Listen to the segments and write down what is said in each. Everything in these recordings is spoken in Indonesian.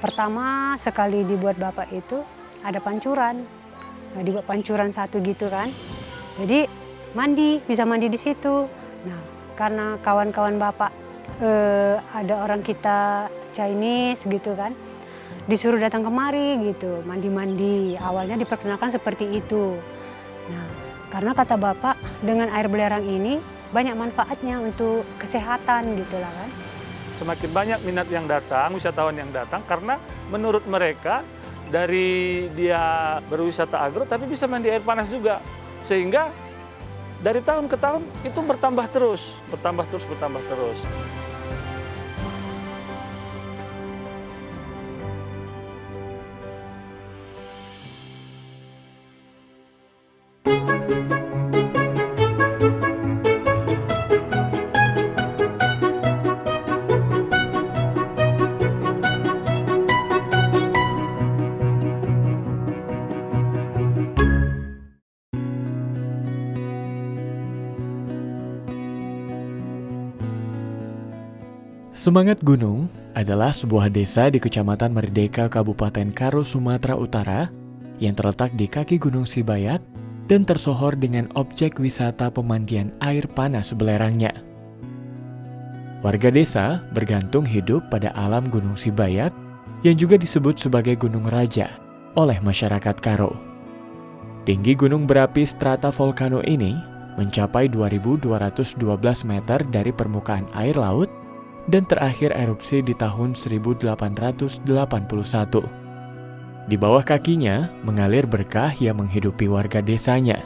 Pertama sekali dibuat Bapak itu ada pancuran. Nah, dibuat pancuran satu gitu kan. Jadi bisa mandi di situ. Nah, karena kawan-kawan Bapak ada orang kita Chinese gitu kan, disuruh datang kemari gitu, mandi-mandi. Awalnya diperkenalkan seperti itu. Nah, karena kata Bapak dengan air belerang ini banyak manfaatnya untuk kesehatan gitu lah kan. Semakin banyak minat yang datang, wisatawan yang datang, karena menurut mereka dari dia berwisata agro tapi bisa mandi air panas juga. Sehingga dari tahun ke tahun itu bertambah terus. Semangat Gunung adalah sebuah desa di Kecamatan Merdeka, Kabupaten Karo, Sumatera Utara yang terletak di kaki Gunung Sibayak dan tersohor dengan objek wisata pemandian air panas belerangnya. Warga desa bergantung hidup pada alam Gunung Sibayak yang juga disebut sebagai Gunung Raja oleh masyarakat Karo. Tinggi gunung berapi strata volcano ini mencapai 2.212 meter dari permukaan air laut dan terakhir erupsi di tahun 1881. Di bawah kakinya mengalir berkah yang menghidupi warga desanya.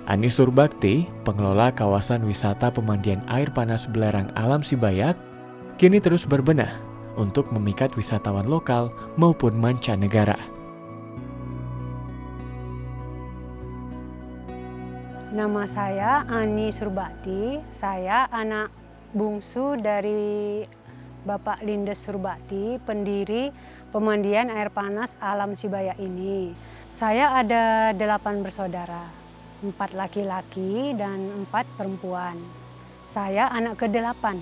Ani Surbakti, pengelola kawasan wisata pemandian air panas belerang alam Sibayak, kini terus berbenah untuk memikat wisatawan lokal maupun mancanegara. Nama saya Ani Surbakti, saya anak bungsu dari Bapak Lindes Surbakti, pendiri pemandian air panas alam Sibayak ini. Saya ada 8 bersaudara, 4 laki-laki dan 4 perempuan. Saya anak ke-8.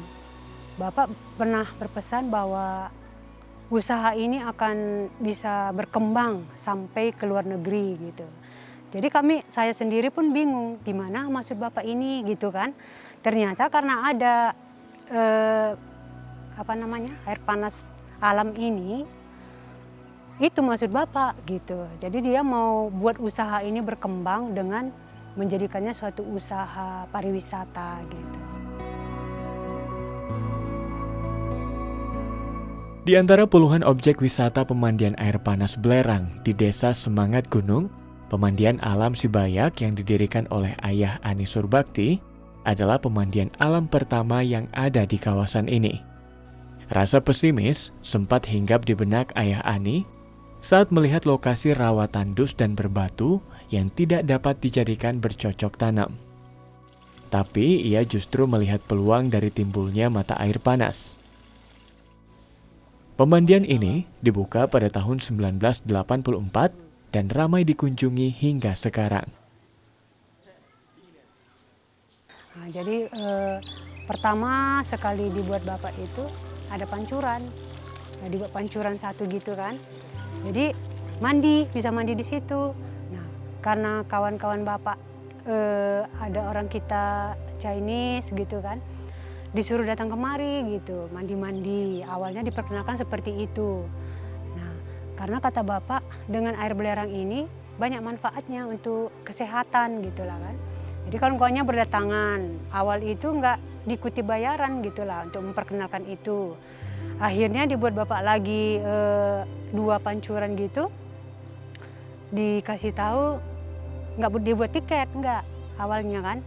Bapak pernah berpesan bahwa usaha ini akan bisa berkembang sampai ke luar negeri gitu. Jadi saya sendiri pun bingung gimana maksud Bapak ini gitu kan. Ternyata karena ada air panas alam ini, itu maksud Bapak gitu. Jadi dia mau buat usaha ini berkembang dengan menjadikannya suatu usaha pariwisata gitu. Di antara puluhan objek wisata pemandian air panas belerang di Desa Semangat Gunung, pemandian alam Sibayak yang didirikan oleh ayah Ani Surbakti adalah pemandian alam pertama yang ada di kawasan ini. Rasa pesimis sempat hinggap di benak ayah Ani saat melihat lokasi rawa tandus dan berbatu yang tidak dapat dijadikan bercocok tanam. Tapi ia justru melihat peluang dari timbulnya mata air panas. Pemandian ini dibuka pada tahun 1984 dan ramai dikunjungi hingga sekarang. Nah, jadi pertama sekali dibuat Bapak itu ada pancuran. Nah, dibuat pancuran satu gitu kan. Jadi bisa mandi di situ. Nah, karena kawan-kawan Bapak ada orang kita Chinese gitu kan, disuruh datang kemari gitu, mandi-mandi. Awalnya diperkenalkan seperti itu. Nah, karena kata Bapak dengan air belerang ini banyak manfaatnya untuk kesehatan gitu lah kan. Jadi kawan-kawannya berdatangan. Awal itu nggak diikuti bayaran gitu lah untuk memperkenalkan itu. Akhirnya dibuat Bapak lagi 2 pancuran gitu. Dikasih tahu nggak dibuat tiket, nggak awalnya kan.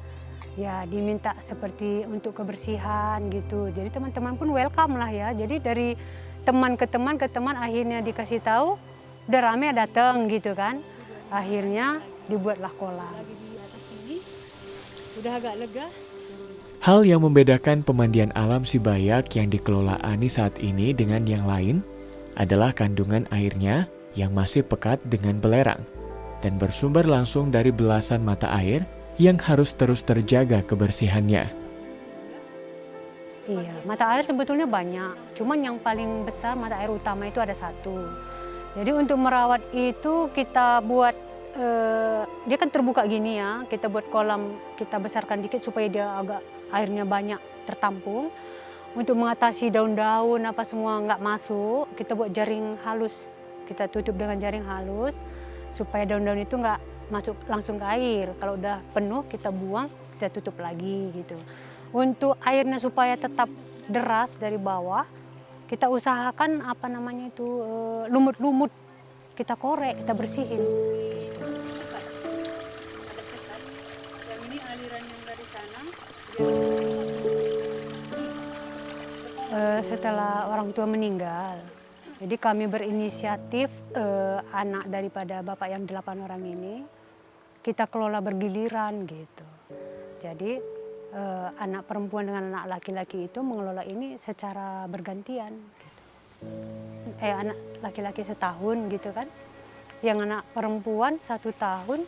Ya diminta seperti untuk kebersihan gitu. Jadi teman-teman pun welcome lah ya. Jadi dari teman ke teman akhirnya dikasih tahu, udah rame datang gitu kan. Akhirnya dibuatlah kolam. Udah agak lega. Hal yang membedakan pemandian alam Sibayak yang dikelola Ani saat ini dengan yang lain adalah kandungan airnya yang masih pekat dengan belerang dan bersumber langsung dari belasan mata air yang harus terus terjaga kebersihannya. Iya, mata air sebetulnya banyak. Cuman yang paling besar mata air utama itu ada satu. Jadi untuk merawat itu kita buat, dia kan terbuka gini ya, kita buat kolam, kita besarkan dikit supaya dia agak airnya banyak tertampung. Untuk mengatasi daun-daun apa semua nggak masuk, kita buat jaring halus. Kita tutup dengan jaring halus supaya daun-daun itu nggak masuk langsung ke air. Kalau udah penuh kita buang, kita tutup lagi gitu. Untuk airnya supaya tetap deras dari bawah, kita usahakan apa namanya itu lumut-lumut kita korek, kita bersihin. Gitu. Yang ini aliran yang dari sana. Setelah orang tua meninggal, jadi kami berinisiatif anak daripada bapak yang 8 orang ini kita kelola bergiliran gitu. Jadi anak perempuan dengan anak laki-laki itu mengelola ini secara bergantian. Gitu. Anak laki-laki setahun gitu kan, yang anak perempuan 1 tahun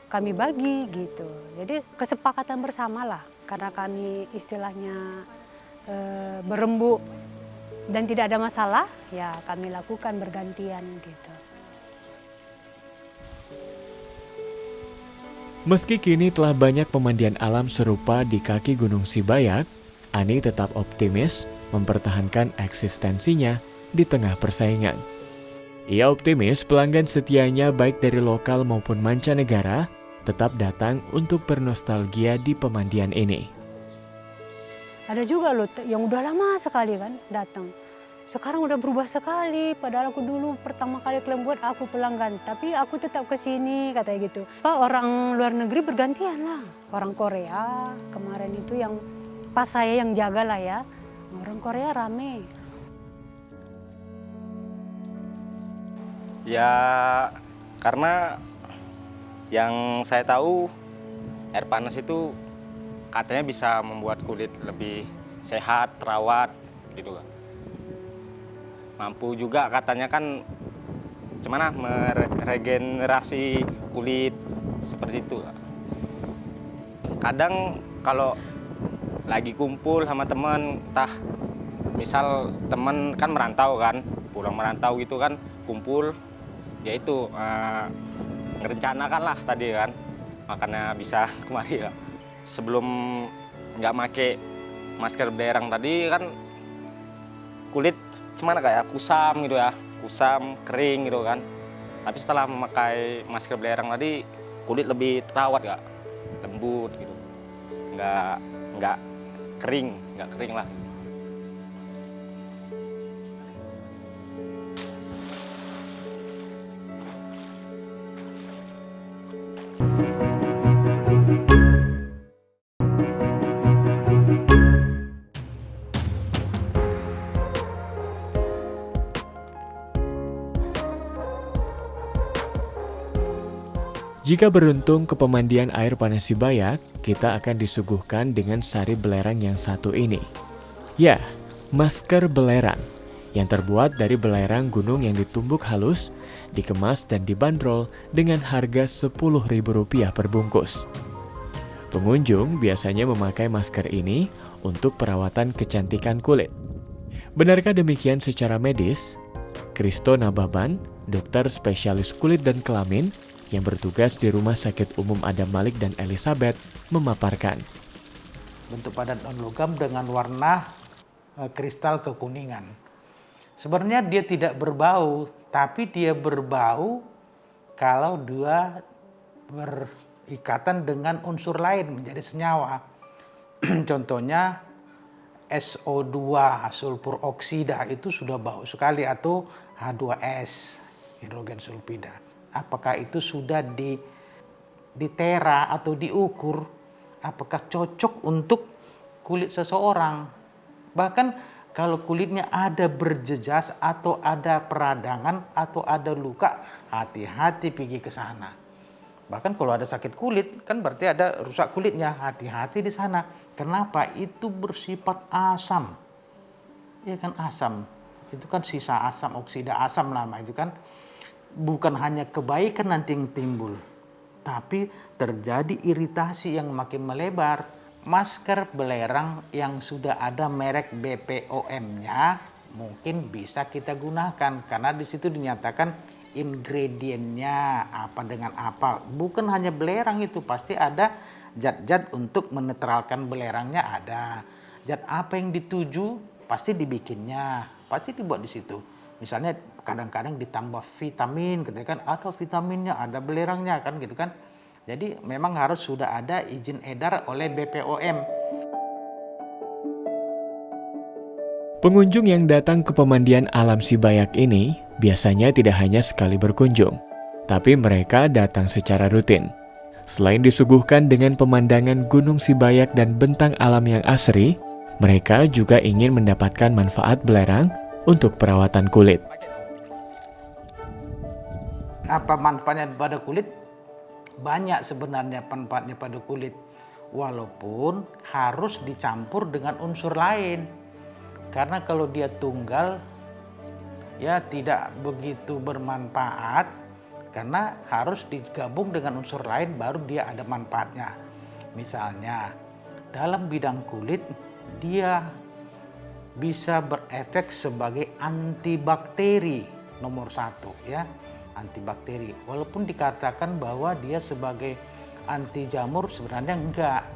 kami bagi gitu. Jadi kesepakatan bersama lah, karena kami istilahnya berembuk dan tidak ada masalah, ya kami lakukan bergantian gitu. Meski kini telah banyak pemandian alam serupa di kaki Gunung Sibayak, Ani tetap optimis mempertahankan eksistensinya di tengah persaingan. Ia optimis pelanggan setianya baik dari lokal maupun mancanegara tetap datang untuk bernostalgia di pemandian ini. Ada juga loh yang udah lama sekali kan datang. Sekarang udah berubah sekali, padahal aku dulu pertama kali kalian buat aku pelanggan, tapi aku tetap ke sini katanya gitu. Pak, orang luar negeri bergantian lah. Orang Korea kemarin itu yang pas saya yang jaga lah ya. Orang Korea rame. Ya karena yang saya tahu air panas itu katanya bisa membuat kulit lebih sehat, terawat gitu kan. Mampu juga katanya kan gimana meregenerasi kulit seperti itu. Kadang kalau lagi kumpul sama teman, entah misal teman kan merantau kan, pulang merantau gitu kan, kumpul, ya itu ngerencanakan lah tadi kan, makanya bisa kemari lah. Sebelum nggak make masker belerang tadi kan kulit gimana kayak kusam gitu ya, kusam, kering gitu kan. Tapi setelah memakai masker belerang tadi kulit lebih terawat gak, lembut gitu, nggak kering lah. Jika beruntung ke pemandian air panas Sibayak, kita akan disuguhkan dengan sari belerang yang satu ini. Ya, masker belerang yang terbuat dari belerang gunung yang ditumbuk halus, dikemas dan dibanderol dengan harga Rp10.000 per bungkus. Pengunjung biasanya memakai masker ini untuk perawatan kecantikan kulit. Benarkah demikian secara medis? Kristo Nababan, dokter spesialis kulit dan kelamin, yang bertugas di Rumah Sakit Umum Adam Malik dan Elizabeth memaparkan. Bentuk padat non-logam dengan warna kristal kekuningan. Sebenarnya dia tidak berbau, tapi dia berbau kalau dia berikatan dengan unsur lain menjadi senyawa. Contohnya SO2, sulfur oksida, itu sudah bau sekali, atau H2S, hidrogen sulfida. Apakah itu sudah ditera atau diukur, apakah cocok untuk kulit seseorang. Bahkan kalau kulitnya ada berjejas atau ada peradangan atau ada luka, hati-hati pergi ke sana. Bahkan kalau ada sakit kulit, kan berarti ada rusak kulitnya, hati-hati di sana. Kenapa? Itu bersifat asam. Ya kan, asam. Itu kan sisa asam, oksida asam nama itu kan. Bukan hanya kebaikan nanti yang timbul, tapi terjadi iritasi yang makin melebar. masker belerang yang sudah ada merek BPOM-nya mungkin bisa kita gunakan karena di situ dinyatakan ingredientnya apa dengan apa. Bukan hanya belerang, itu pasti ada zat-zat untuk menetralkan belerangnya ada. Zat apa yang dituju pasti dibikinnya, pasti dibuat di situ. Misalnya kadang-kadang ditambah vitamin, ketika kan ada vitaminnya, ada belerangnya kan gitu kan. Jadi memang harus sudah ada izin edar oleh BPOM. Pengunjung yang datang ke pemandian alam Sibayak ini biasanya tidak hanya sekali berkunjung, tapi mereka datang secara rutin. Selain disuguhkan dengan pemandangan Gunung Sibayak dan bentang alam yang asri, mereka juga ingin mendapatkan manfaat belerang untuk perawatan kulit. Apa manfaatnya pada kulit? Banyak sebenarnya manfaatnya pada kulit. Walaupun harus dicampur dengan unsur lain. Karena kalau dia tunggal, ya tidak begitu bermanfaat. Karena harus digabung dengan unsur lain baru dia ada manfaatnya. Misalnya, dalam bidang kulit, dia bisa berefek sebagai antibakteri nomor 1 ya. Antibakteri, walaupun dikatakan bahwa dia sebagai anti jamur, sebenarnya enggak.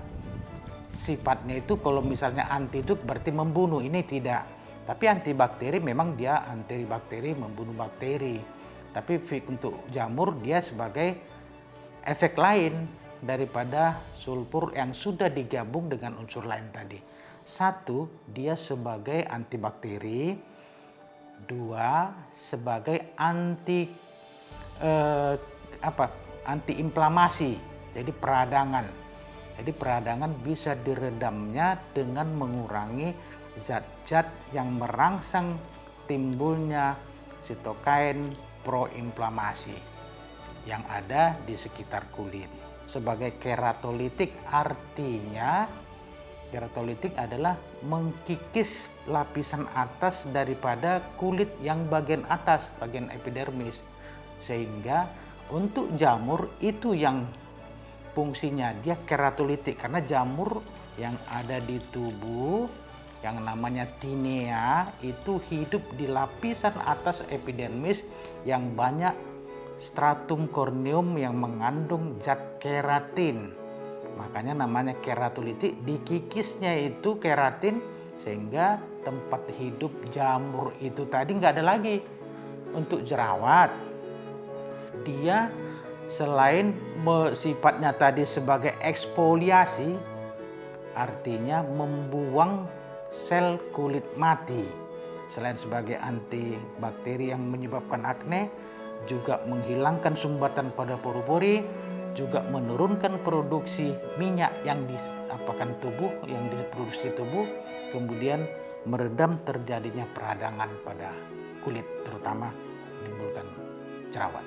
Sifatnya itu kalau misalnya anti itu berarti membunuh, ini tidak. Tapi antibakteri memang dia antibakteri, membunuh bakteri. Tapi untuk jamur dia sebagai efek lain daripada sulfur yang sudah digabung dengan unsur lain tadi. 1, dia sebagai antibakteri. 2, sebagai antiinflamasi, jadi peradangan. Jadi peradangan bisa diredamnya dengan mengurangi zat-zat yang merangsang timbulnya sitokain proinflamasi yang ada di sekitar kulit. Sebagai keratolitik, artinya keratolitik adalah mengkikis lapisan atas daripada kulit yang bagian atas, bagian epidermis. Sehingga untuk jamur itu yang fungsinya dia keratolitik, karena jamur yang ada di tubuh yang namanya tinea itu hidup di lapisan atas epidermis yang banyak stratum corneum yang mengandung zat keratin. Makanya namanya keratolitik, dikikisnya itu keratin sehingga tempat hidup jamur itu tadi nggak ada lagi. Untuk jerawat, dia selain sifatnya tadi sebagai eksfoliasi, artinya membuang sel kulit mati. Selain sebagai antibakteri yang menyebabkan akne, juga menghilangkan sumbatan pada pori-pori, juga menurunkan produksi minyak yang yang diproduksi tubuh, kemudian meredam terjadinya peradangan pada kulit, terutama menimbulkan jerawat.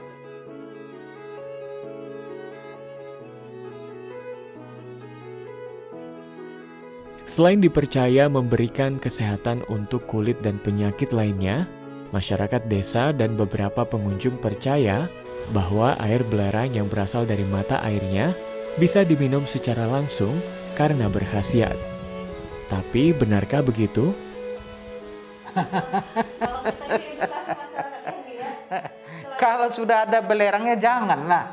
Selain dipercaya memberikan kesehatan untuk kulit dan penyakit lainnya, masyarakat desa dan beberapa pengunjung percaya bahwa air belerang yang berasal dari mata airnya bisa diminum secara langsung karena berkhasiat. Tapi benarkah begitu? Kalau sudah ada belerangnya janganlah.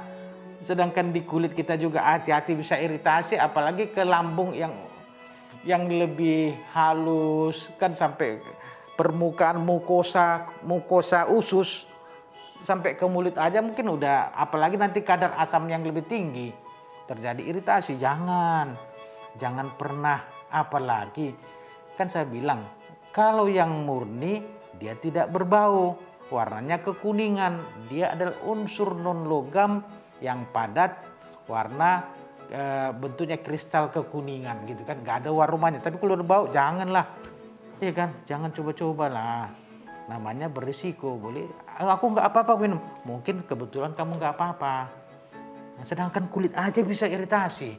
Sedangkan di kulit kita juga hati-hati, bisa iritasi, apalagi ke lambung yang lebih halus, kan sampai permukaan mukosa usus sampai ke mulut aja mungkin udah, apalagi nanti kadar asam yang lebih tinggi terjadi iritasi. Jangan pernah, apalagi kan saya bilang kalau yang murni dia tidak berbau, warnanya kekuningan, dia adalah unsur non logam yang padat, warna bentuknya kristal kekuningan gitu kan, nggak ada warnanya. Tapi kalau berbau janganlah, ya kan, jangan coba-coba lah, namanya berisiko. Boleh aku nggak apa-apa minum, mungkin kebetulan kamu nggak apa-apa. Nah, sedangkan kulit aja bisa iritasi,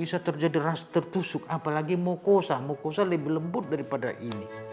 bisa terjadi rasa tertusuk, apalagi mukosa lebih lembut daripada ini.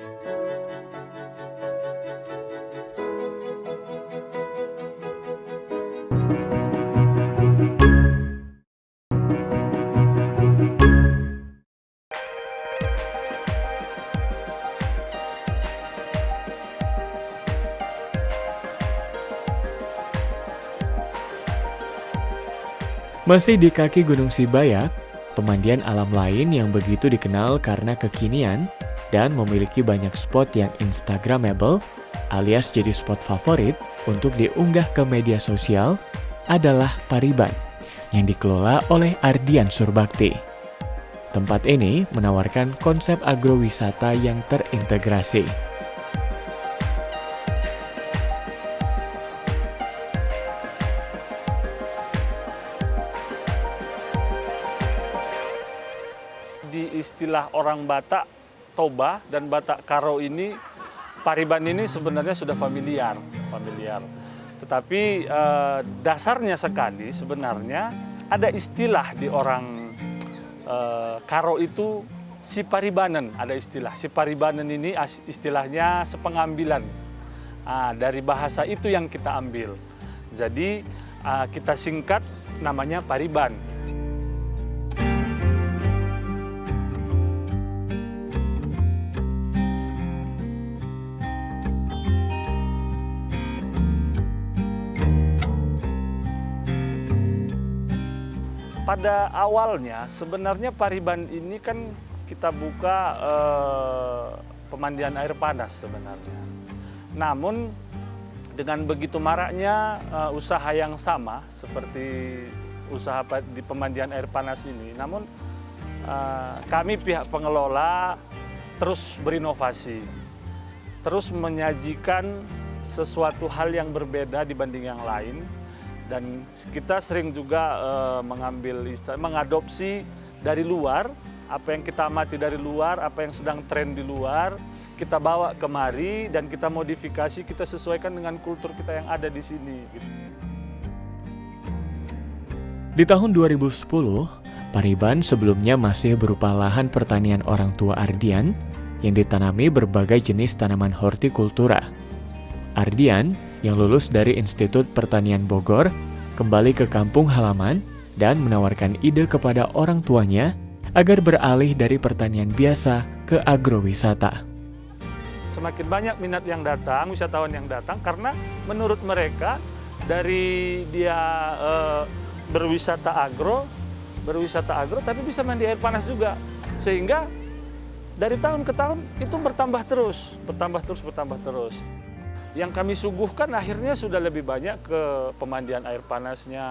Masih di kaki Gunung Sibayak, pemandian alam lain yang begitu dikenal karena kekinian dan memiliki banyak spot yang instagramable alias jadi spot favorit untuk diunggah ke media sosial adalah Pariban yang dikelola oleh Ardian Surbakti. Tempat ini menawarkan konsep agrowisata yang terintegrasi. Di istilah orang Batak, Toba dan Batak Karo ini, Pariban ini sebenarnya sudah familiar. Tetapi dasarnya sekali sebenarnya ada istilah di orang Karo itu Siparibanen, ada istilah. Siparibanen ini istilahnya sepengambilan. Dari bahasa itu yang kita ambil. Jadi kita singkat namanya Pariban. Pada awalnya sebenarnya Pariban ini kan kita buka pemandian air panas sebenarnya. Namun dengan begitu maraknya usaha yang sama seperti usaha di pemandian air panas ini, namun kami pihak pengelola terus berinovasi, terus menyajikan sesuatu hal yang berbeda dibanding yang lain. Dan kita sering juga mengadopsi dari luar, apa yang kita amati dari luar, apa yang sedang tren di luar, kita bawa kemari dan kita modifikasi, kita sesuaikan dengan kultur kita yang ada di sini. Di tahun 2010, Pariban sebelumnya masih berupa lahan pertanian orang tua Ardian yang ditanami berbagai jenis tanaman hortikultura. Ardian yang lulus dari Institut Pertanian Bogor, kembali ke kampung halaman dan menawarkan ide kepada orang tuanya agar beralih dari pertanian biasa ke agrowisata. Semakin banyak minat yang datang, wisatawan yang datang, karena menurut mereka dari dia berwisata agro, tapi bisa mandi air panas juga. Sehingga dari tahun ke tahun itu bertambah terus. Yang kami suguhkan akhirnya sudah lebih banyak ke pemandian air panasnya,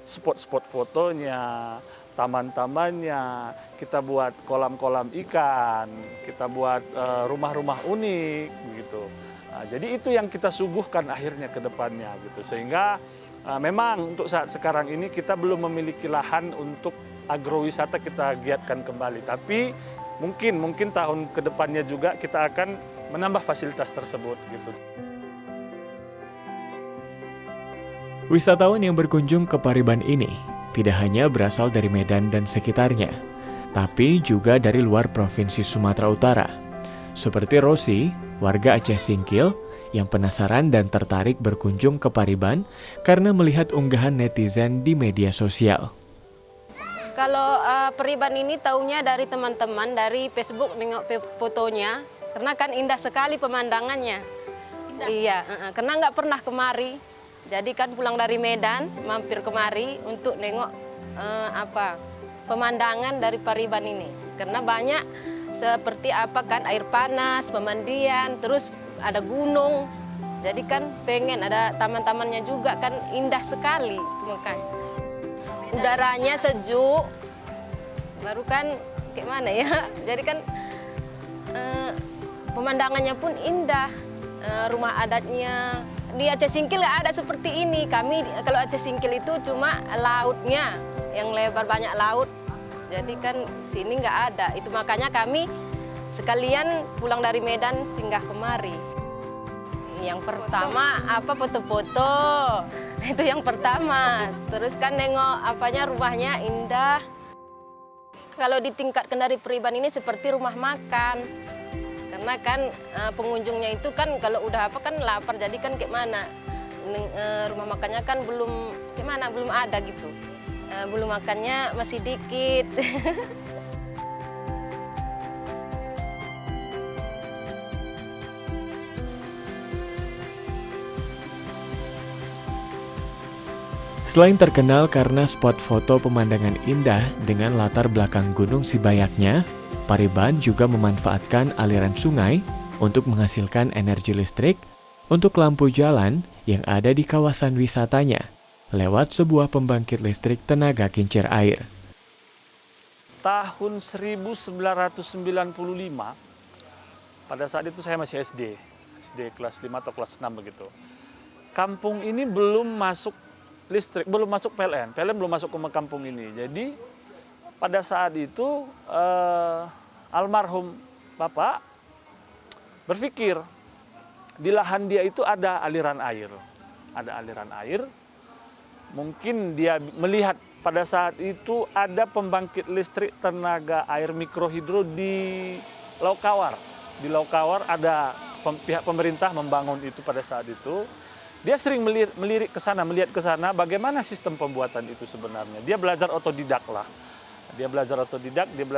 spot-spot fotonya, taman-tamannya, kita buat kolam-kolam ikan, kita buat rumah-rumah unik gitu. Jadi itu yang kita suguhkan akhirnya ke depannya gitu. Sehingga memang untuk saat sekarang ini kita belum memiliki lahan untuk agrowisata kita giatkan kembali, tapi mungkin tahun ke depannya juga kita akan menambah fasilitas tersebut gitu. Wisatawan yang berkunjung ke Pariban ini tidak hanya berasal dari Medan dan sekitarnya, tapi juga dari luar Provinsi Sumatera Utara. Seperti Rosi, warga Aceh Singkil, yang penasaran dan tertarik berkunjung ke Pariban karena melihat unggahan netizen di media sosial. Kalau Pariban ini taunya dari teman-teman, dari Facebook nengok fotonya, karena kan indah sekali pemandangannya. Iya, karena nggak pernah kemari. Jadi kan pulang dari Medan, mampir kemari untuk nengok pemandangan dari Pariban ini. Karena banyak seperti apa kan air panas, pemandian, terus ada gunung. Jadi kan pengen ada taman-tamannya juga kan indah sekali, makanya. Udaranya sejuk, baru kan kayak mana ya? Jadi kan pemandangannya pun indah, rumah adatnya. Di Aceh Singkil nggak ada seperti ini. Kami kalau Aceh Singkil itu cuma lautnya yang lebar, banyak laut. Jadi kan sini nggak ada. Itu makanya kami sekalian pulang dari Medan singgah kemari. Yang pertama foto-foto. Itu yang pertama. Terus kan nengok rumahnya indah. Kalau ditingkatkan dari Pariban ini seperti rumah makan. Karena kan pengunjungnya itu kan kalau udah kan lapar, jadi kan kayak mana rumah makannya kan belum ada gitu, belum makannya masih dikit. Selain terkenal karena spot foto pemandangan indah dengan latar belakang Gunung Sibayaknya, Pariban juga memanfaatkan aliran sungai untuk menghasilkan energi listrik untuk lampu jalan yang ada di kawasan wisatanya lewat sebuah pembangkit listrik tenaga kincir air. Tahun 1995, pada saat itu saya masih SD kelas 5 atau kelas 6 begitu. Kampung ini belum masuk listrik, belum masuk PLN belum masuk ke kampung ini. Jadi pada saat itu almarhum Bapak berpikir di lahan dia itu ada aliran air. Mungkin dia melihat pada saat itu ada pembangkit listrik tenaga air mikrohidro di Laukawar. Di Laukawar ada pihak pemerintah membangun itu pada saat itu. Dia sering melihat ke sana bagaimana sistem pembuatan itu sebenarnya. Dia belajar otodidak lah. Dia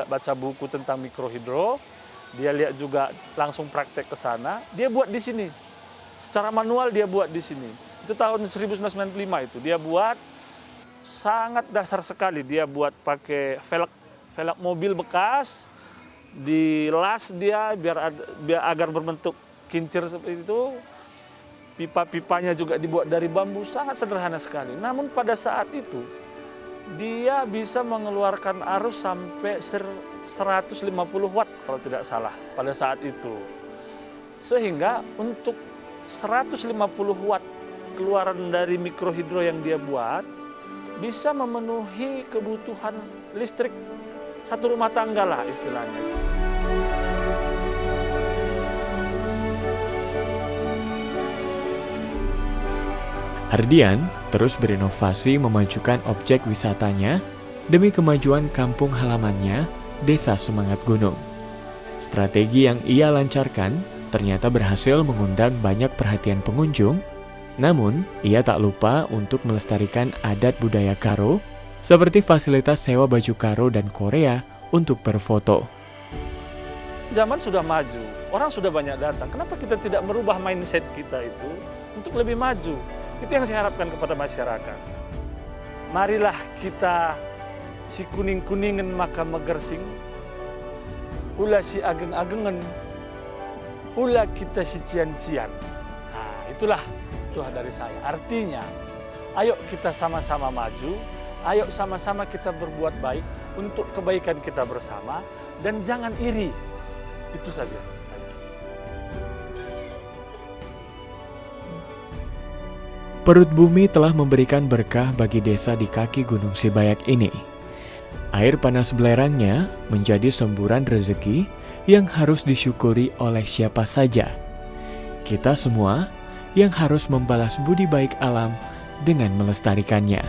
baca buku tentang mikrohidro. Dia lihat juga langsung praktek ke sana. Dia buat di sini. Secara manual dia buat di sini. Itu tahun 1995 itu. Dia buat sangat dasar sekali. Dia buat pakai velg mobil bekas. Dilas dia biar agar berbentuk kincir seperti itu. Pipa-pipanya juga dibuat dari bambu, sangat sederhana sekali. Namun pada saat itu, dia bisa mengeluarkan arus sampai 150 watt kalau tidak salah pada saat itu. Sehingga untuk 150 watt keluaran dari mikrohidro yang dia buat, bisa memenuhi kebutuhan listrik satu rumah tangga lah istilahnya. Ardian terus berinovasi memajukan objek wisatanya demi kemajuan kampung halamannya, Desa Semangat Gunung. Strategi yang ia lancarkan ternyata berhasil mengundang banyak perhatian pengunjung, namun ia tak lupa untuk melestarikan adat budaya Karo, seperti fasilitas sewa baju Karo dan Korea untuk berfoto. Zaman sudah maju, orang sudah banyak datang. Kenapa kita tidak merubah mindset kita itu untuk lebih maju? Itu yang saya harapkan kepada masyarakat. Marilah kita si kuning-kuningen maka megersing, ulah si ageng-agengen, ulah kita si cian-cian. Nah, itulah doa dari saya. Artinya, ayo kita sama-sama maju, ayo sama-sama kita berbuat baik untuk kebaikan kita bersama, dan jangan iri. Itu saja. Perut bumi telah memberikan berkah bagi desa di kaki Gunung Sibayak ini. Air panas belerangnya menjadi semburan rezeki yang harus disyukuri oleh siapa saja. Kita semua yang harus membalas budi baik alam dengan melestarikannya.